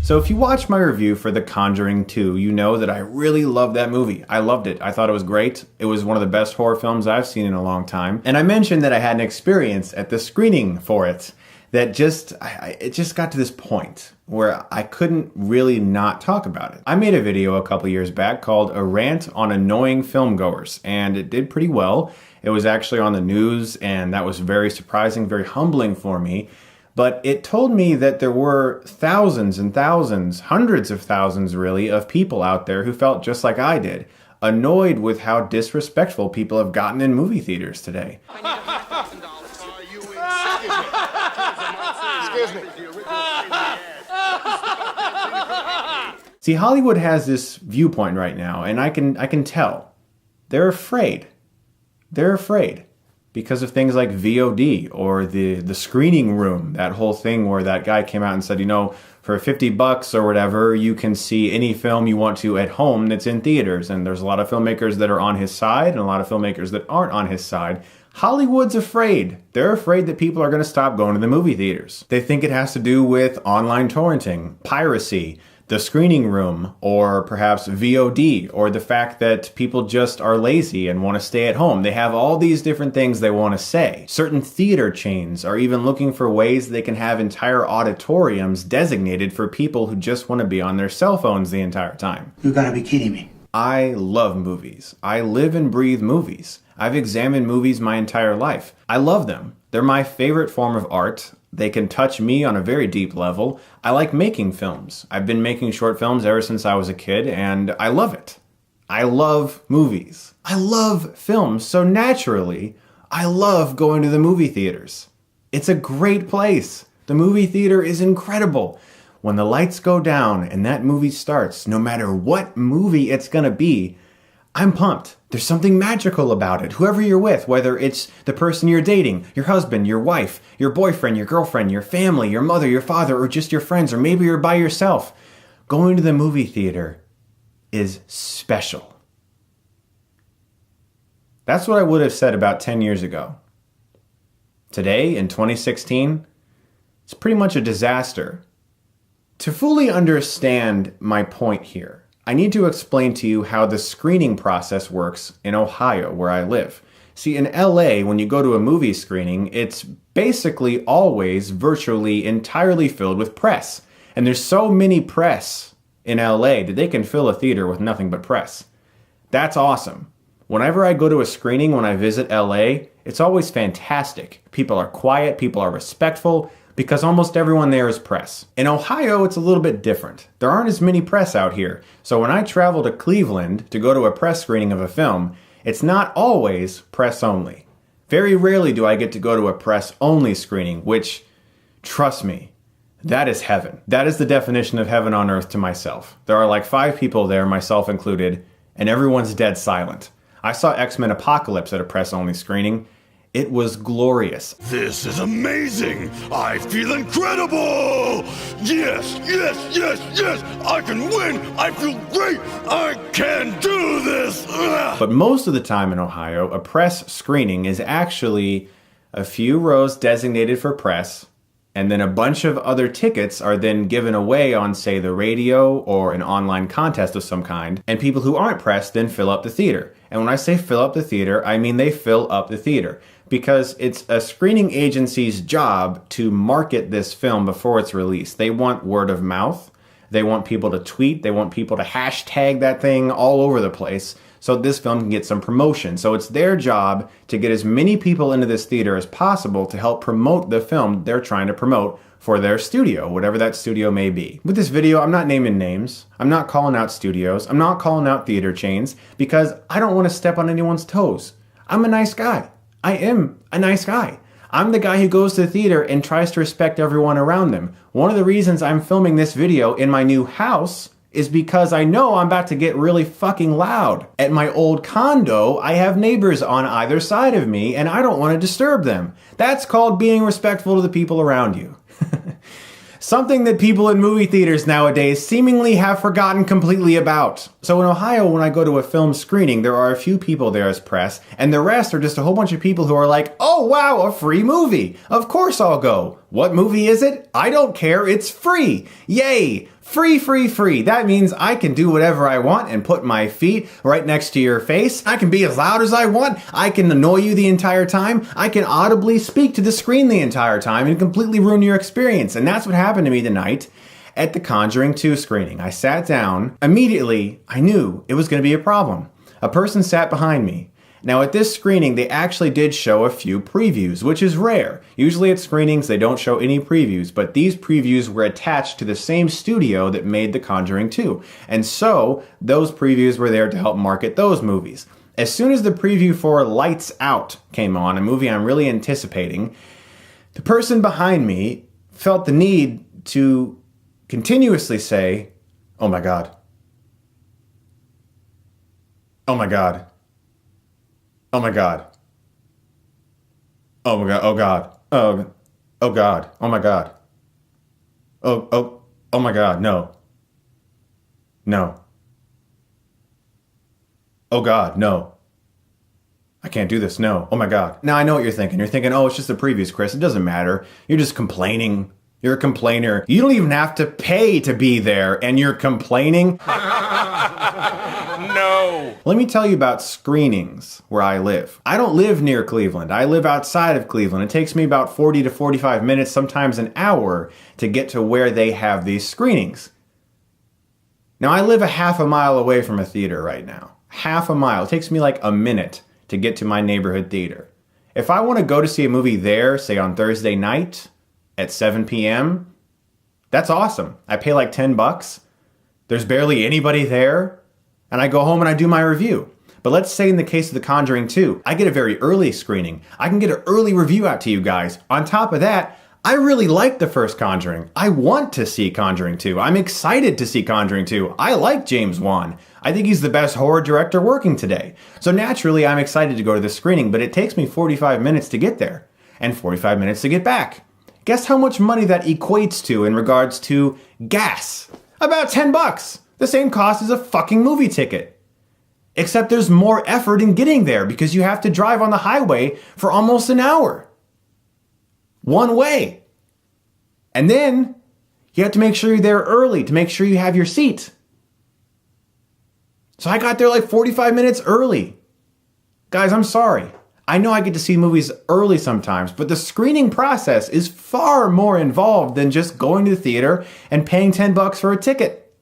So if you watched my review for The Conjuring 2, you know that I really loved that movie. I loved it. I thought it was great. It was one of the best horror films I've seen in a long time. And I mentioned that I had an experience at the screening for it that it just got to this point where I couldn't really not talk about it. I made a video a couple years back called A Rant on Annoying Filmgoers, and it did pretty well. It was actually on the news, and that was very surprising, very humbling for me. But it told me that there were thousands and thousands, hundreds of thousands really, of people out there who felt just like I did, annoyed with how disrespectful people have gotten in movie theaters today. Excuse me. See, Hollywood has this viewpoint right now, and I can tell. They're afraid. They're afraid. Because of things like VOD or the screening room, that whole thing where that guy came out and said, for $50 or whatever, you can see any film you want to at home that's in theaters. And there's a lot of filmmakers that are on his side and a lot of filmmakers that aren't on his side. Hollywood's afraid. They're afraid that people are going to stop going to the movie theaters. They think it has to do with online torrenting, piracy, the screening room, or perhaps VOD, or the fact that people just are lazy and want to stay at home. They have all these different things they want to say. Certain theater chains are even looking for ways they can have entire auditoriums designated for people who just want to be on their cell phones the entire time. You gotta be kidding me. I love movies. I live and breathe movies. I've examined movies my entire life. I love them. They're my favorite form of art. They can touch me on a very deep level. I like making films. I've been making short films ever since I was a kid, and I love it. I love movies. I love films, so naturally, I love going to the movie theaters. It's a great place. The movie theater is incredible. When the lights go down and that movie starts, no matter what movie it's gonna be, I'm pumped. There's something magical about it. Whoever you're with, whether it's the person you're dating, your husband, your wife, your boyfriend, your girlfriend, your family, your mother, your father, or just your friends, or maybe you're by yourself, going to the movie theater is special. That's what I would have said about 10 years ago. Today, in 2016, it's pretty much a disaster. To fully understand my point here, I need to explain to you how the screening process works in Ohio, where I live. See, in LA, when you go to a movie screening, it's basically always virtually entirely filled with press. And there's so many press in LA that they can fill a theater with nothing but press. That's awesome. Whenever I go to a screening when I visit LA, it's always fantastic. People are quiet, people are respectful, because almost everyone there is press. In Ohio, it's a little bit different. There aren't as many press out here. So when I travel to Cleveland to go to a press screening of a film, it's not always press only. Very rarely do I get to go to a press only screening, which, trust me, that is heaven. That is the definition of heaven on earth to myself. There are like 5 people there, myself included, and everyone's dead silent. I saw X-Men Apocalypse at a press only screening. It was glorious. This is amazing! I feel incredible! Yes, yes, yes, yes! I can win! I feel great! I can do this! Ugh. But most of the time in Ohio, a press screening is actually a few rows designated for press, and then a bunch of other tickets are then given away on, say, the radio or an online contest of some kind, and people who aren't press then fill up the theater. And when I say fill up the theater, I mean they fill up the theater. Because it's a screening agency's job to market this film before it's released. They want word of mouth. They want people to tweet. They want people to hashtag that thing all over the place so this film can get some promotion. So it's their job to get as many people into this theater as possible to help promote the film they're trying to promote for their studio, whatever that studio may be. With this video, I'm not naming names. I'm not calling out studios. I'm not calling out theater chains because I don't want to step on anyone's toes. I'm a nice guy. I am a nice guy. I'm the guy who goes to the theater and tries to respect everyone around them. One of the reasons I'm filming this video in my new house is because I know I'm about to get really fucking loud. At my old condo, I have neighbors on either side of me and I don't want to disturb them. That's called being respectful to the people around you. Something that people in movie theaters nowadays seemingly have forgotten completely about. So in Ohio, when I go to a film screening, there are a few people there as press, and the rest are just a whole bunch of people who are like, oh wow, a free movie. Of course I'll go. What movie is it? I don't care. It's free. Yay. Free, free, free. That means I can do whatever I want and put my feet right next to your face. I can be as loud as I want. I can annoy you the entire time. I can audibly speak to the screen the entire time and completely ruin your experience. And that's what happened to me tonight at the Conjuring 2 screening. I sat down. Immediately, I knew it was going to be a problem. A person sat behind me. Now at this screening, they actually did show a few previews, which is rare. Usually at screenings, they don't show any previews, but these previews were attached to the same studio that made The Conjuring 2. And so, those previews were there to help market those movies. As soon as the preview for Lights Out came on, a movie I'm really anticipating, the person behind me felt the need to continuously say, "Oh my God. Oh my God. Oh my God. Oh my God. Oh God. Oh God. Oh my God. Oh my God. No. No. Oh God. No. I can't do this. No. Oh my God." Now I know what you're thinking. You're thinking, oh, it's just the previews, Chris. It doesn't matter. You're just complaining. You're a complainer. You don't even have to pay to be there, and you're complaining? No. Let me tell you about screenings where I live. I don't live near Cleveland. I live outside of Cleveland. It takes me about 40 to 45 minutes, sometimes an hour, to get to where they have these screenings. Now, I live a half a mile away from a theater right now. Half a mile. It takes me like a minute to get to my neighborhood theater. If I want to go to see a movie there, say on Thursday night, at 7 p.m., that's awesome. I pay like $10. There's barely anybody there, and I go home and I do my review. But let's say in the case of The Conjuring 2, I get a very early screening. I can get an early review out to you guys. On top of that, I really like the first Conjuring. I want to see Conjuring 2. I'm excited to see Conjuring 2. I like James Wan. I think he's the best horror director working today. So naturally, I'm excited to go to the screening, but it takes me 45 minutes to get there and 45 minutes to get back. Guess how much money that equates to in regards to gas? About $10. The same cost as a fucking movie ticket. Except there's more effort in getting there because you have to drive on the highway for almost an hour. One way. And then you have to make sure you're there early to make sure you have your seat. So I got there like 45 minutes early. Guys, I'm sorry. I know I get to see movies early sometimes, but the screening process is far more involved than just going to the theater and paying $10 for a ticket.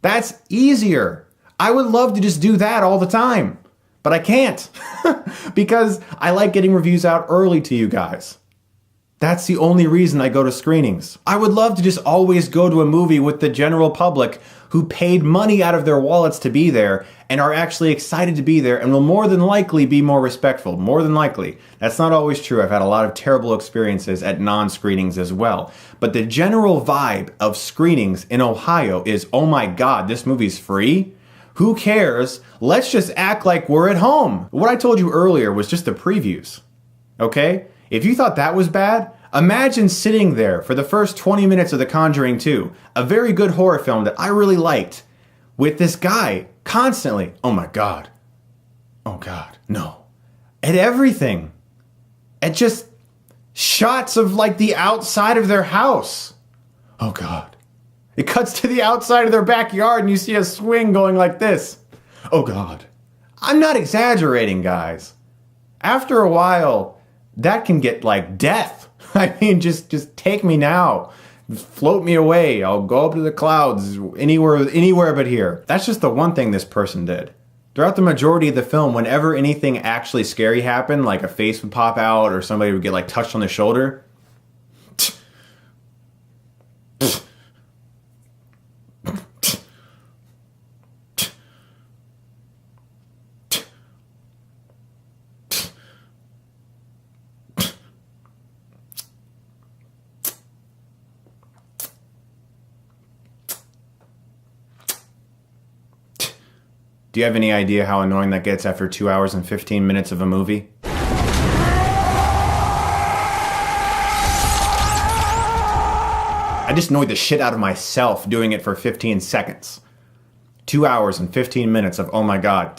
That's easier. I would love to just do that all the time, but I can't because I like getting reviews out early to you guys. That's the only reason I go to screenings. I would love to just always go to a movie with the general public who paid money out of their wallets to be there and are actually excited to be there and will more than likely be more respectful. More than likely. That's not always true. I've had a lot of terrible experiences at non-screenings as well. But the general vibe of screenings in Ohio is, oh my God, this movie's free? Who cares? Let's just act like we're at home. What I told you earlier was just the previews. Okay? If you thought that was bad, imagine sitting there for the first 20 minutes of The Conjuring 2, a very good horror film that I really liked, with this guy constantly, oh my God, oh God, no. At everything. At just shots of like the outside of their house. Oh God. It cuts to the outside of their backyard and you see a swing going like this. Oh God. I'm not exaggerating, guys. After a while, that can get like death. I mean, just take me now. Float me away. I'll go up to the clouds, anywhere but here. That's just the one thing this person did. Throughout the majority of the film, whenever anything actually scary happened, like a face would pop out or somebody would get like touched on the shoulder, do you have any idea how annoying that gets after 2 hours and 15 minutes of a movie? I just annoyed the shit out of myself doing it for 15 seconds. 2 hours and 15 minutes of, oh my God.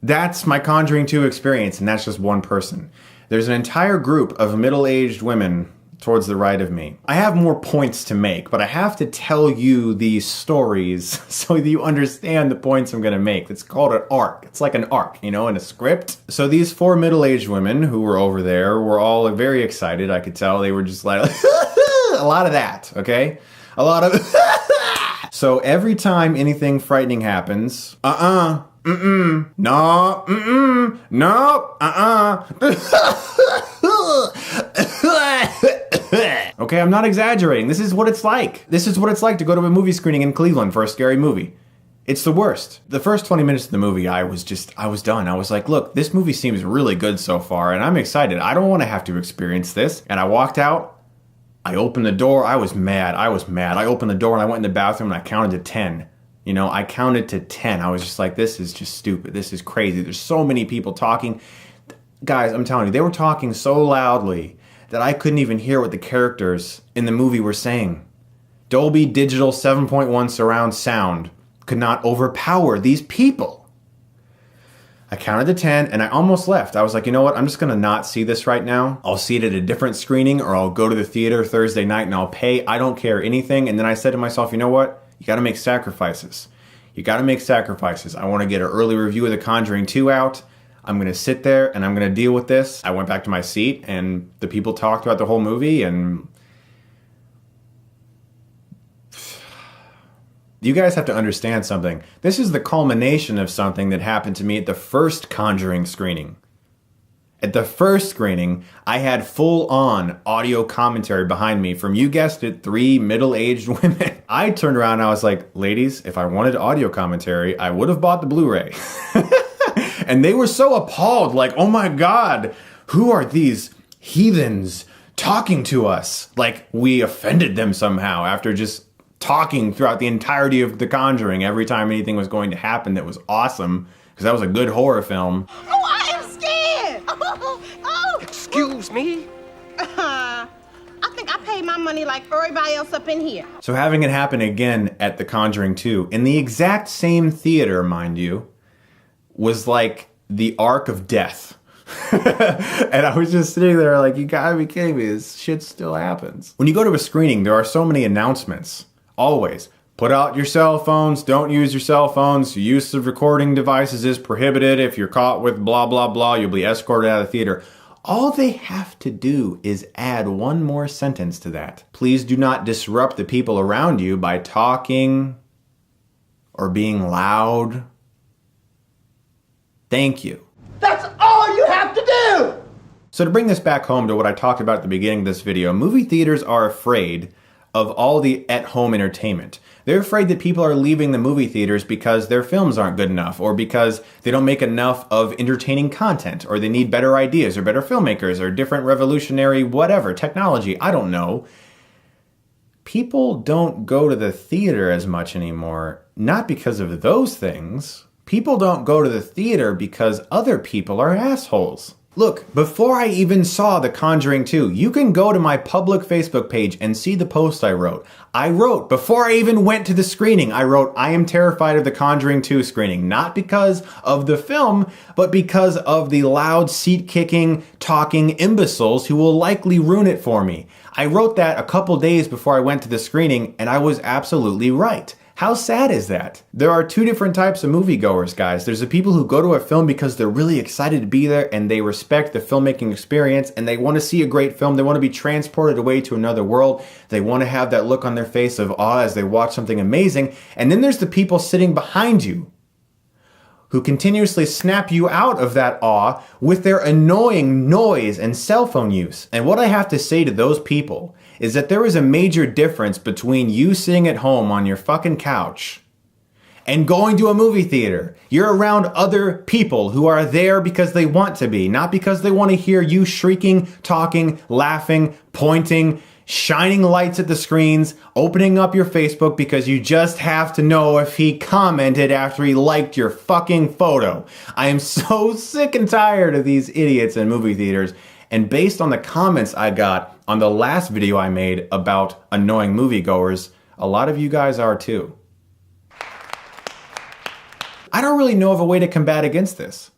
That's my Conjuring 2 experience, and that's just one person. There's an entire group of middle-aged women towards the right of me. I have more points to make, but I have to tell you these stories so that you understand the points I'm gonna make. It's called an arc. It's like an arc, in a script. So these 4 middle-aged women who were over there were all very excited. I could tell they were just like, a lot of that, okay? A lot of... So every time anything frightening happens, no, Okay, I'm not exaggerating. This is what it's like. This is what it's like to go to a movie screening in Cleveland for a scary movie. It's the worst. The first 20 minutes of the movie, I was done. I was like, look, this movie seems really good so far, and I'm excited. I don't want to have to experience this. And I walked out. I opened the door. I was mad. I opened the door and I went in the bathroom and I counted to 10. I counted to 10. I was just like, this is just stupid. This is crazy. There's so many people talking. Guys, I'm telling you, they were talking so loudly that I couldn't even hear what the characters in the movie were saying. Dolby Digital 7.1 surround sound could not overpower these people. I counted to 10 and I almost left. I was like, you know what? I'm just going to not see this right now. I'll see it at a different screening, or I'll go to the theater Thursday night and I'll pay. I don't care anything. And then I said to myself, you know what? You got to make sacrifices. You got to make sacrifices. I want to get an early review of The Conjuring 2 out. I'm going to sit there and I'm going to deal with this. I went back to my seat and the people talked about the whole movie, and you guys have to understand something. This is the culmination of something that happened to me at the first Conjuring screening. At the first screening, I had full-on audio commentary behind me from, you guessed it, 3 middle-aged women. I turned around and I was like, ladies, if I wanted audio commentary, I would have bought the Blu-ray. And they were so appalled, like, oh my God, who are these heathens talking to us? Like we offended them somehow after just talking throughout the entirety of The Conjuring every time anything was going to happen that was awesome, because that was a good horror film. Oh, I am scared! Oh. Excuse me? I think I paid my money like everybody else up in here. So having it happen again at The Conjuring 2, in the exact same theater, mind you, was like the arc of death. And I was just sitting there like, you gotta be kidding me, this shit still happens. When you go to a screening, there are so many announcements. Always. Put out your cell phones, don't use your cell phones, use of recording devices is prohibited. If you're caught with blah, blah, blah, you'll be escorted out of the theater. All they have to do is add one more sentence to that. Please do not disrupt the people around you by talking or being loud. Thank you. That's all you have to do! So to bring this back home to what I talked about at the beginning of this video, movie theaters are afraid of all the at-home entertainment. They're afraid that people are leaving the movie theaters because their films aren't good enough, or because they don't make enough of entertaining content, or they need better ideas, or better filmmakers, or different revolutionary whatever, technology, I don't know. People don't go to the theater as much anymore, not because of those things. People don't go to the theater because other people are assholes. Look, before I even saw The Conjuring 2, you can go to my public Facebook page and see the post I wrote. Before I even went to the screening, I wrote, I am terrified of The Conjuring 2 screening. Not because of the film, but because of the loud, seat-kicking, talking imbeciles who will likely ruin it for me. I wrote that a couple days before I went to the screening, and I was absolutely right. How sad is that? There are 2 different types of moviegoers, guys. There's the people who go to a film because they're really excited to be there and they respect the filmmaking experience and they want to see a great film. They want to be transported away to another world. They want to have that look on their face of awe as they watch something amazing. And then there's the people sitting behind you who continuously snap you out of that awe with their annoying noise and cell phone use. And what I have to say to those people is that there is a major difference between you sitting at home on your fucking couch and going to a movie theater. You're around other people who are there because they want to be, not because they want to hear you shrieking, talking, laughing, pointing, shining lights at the screens, opening up your Facebook because you just have to know if he commented after he liked your fucking photo. I am so sick and tired of these idiots in movie theaters. And based on the comments I got on the last video I made about annoying moviegoers, a lot of you guys are too. I don't really know of a way to combat against this.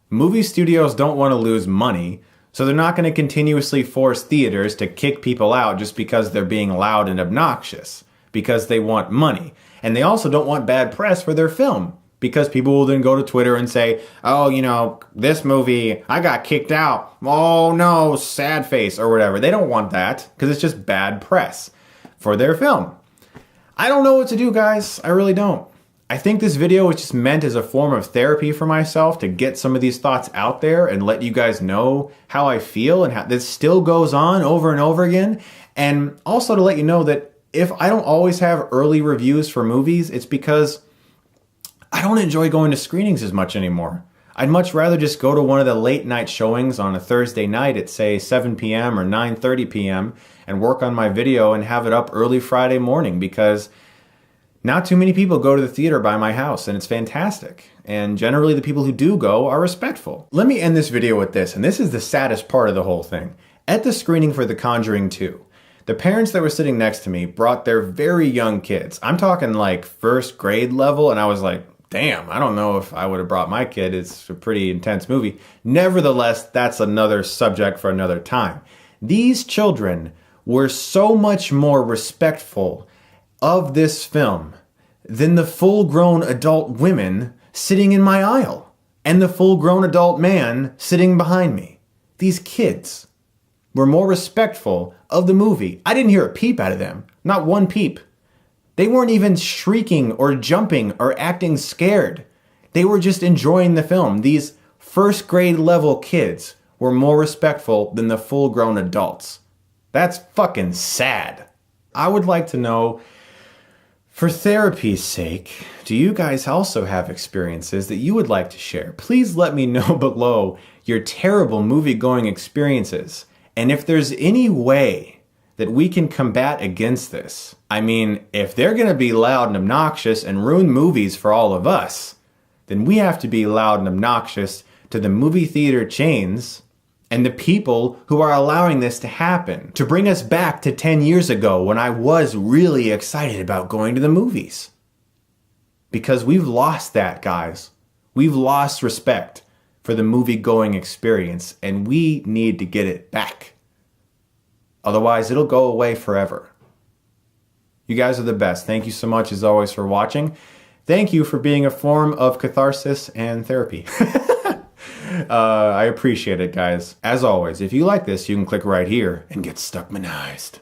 Movie studios don't want to lose money, so they're not going to continuously force theaters to kick people out just because they're being loud and obnoxious, because they want money. And they also don't want bad press for their film, because people will then go to Twitter and say, oh, you know, this movie, I got kicked out. Oh no, sad face or whatever. They don't want that because it's just bad press for their film. I don't know what to do, guys. I really don't. I think this video was just meant as a form of therapy for myself to get some of these thoughts out there and let you guys know how I feel and how this still goes on over and over again. And also to let you know that if I don't always have early reviews for movies, it's because I don't enjoy going to screenings as much anymore. I'd much rather just go to one of the late night showings on a Thursday night at say 7 p.m. or 9:30 p.m. and work on my video and have it up early Friday morning, because not too many people go to the theater by my house, and it's fantastic. And generally the people who do go are respectful. Let me end this video with this, and this is the saddest part of the whole thing. At the screening for The Conjuring 2, the parents that were sitting next to me brought their very young kids. I'm talking like first grade level, and I was like, damn, I don't know if I would have brought my kid. It's a pretty intense movie. Nevertheless, that's another subject for another time. These children were so much more respectful of this film than the full-grown adult women sitting in my aisle and the full-grown adult man sitting behind me. These kids were more respectful of the movie. I didn't hear a peep out of them. Not one peep. They weren't even shrieking or jumping or acting scared. They were just enjoying the film. These first grade level kids were more respectful than the full-grown adults. That's fucking sad. I would like to know, for therapy's sake, do you guys also have experiences that you would like to share? Please let me know below your terrible movie-going experiences. And if there's any way that we can combat against this. I mean, if they're going to be loud and obnoxious and ruin movies for all of us, then we have to be loud and obnoxious to the movie theater chains and the people who are allowing this to happen, to bring us back to 10 years ago when I was really excited about going to the movies. Because we've lost that, guys. We've lost respect for the movie-going experience, and we need to get it back. Otherwise, it'll go away forever. You guys are the best. Thank you so much, as always, for watching. Thank you for being a form of catharsis and therapy. I appreciate it, guys. As always, if you like this, you can click right here and get Stuckmanized.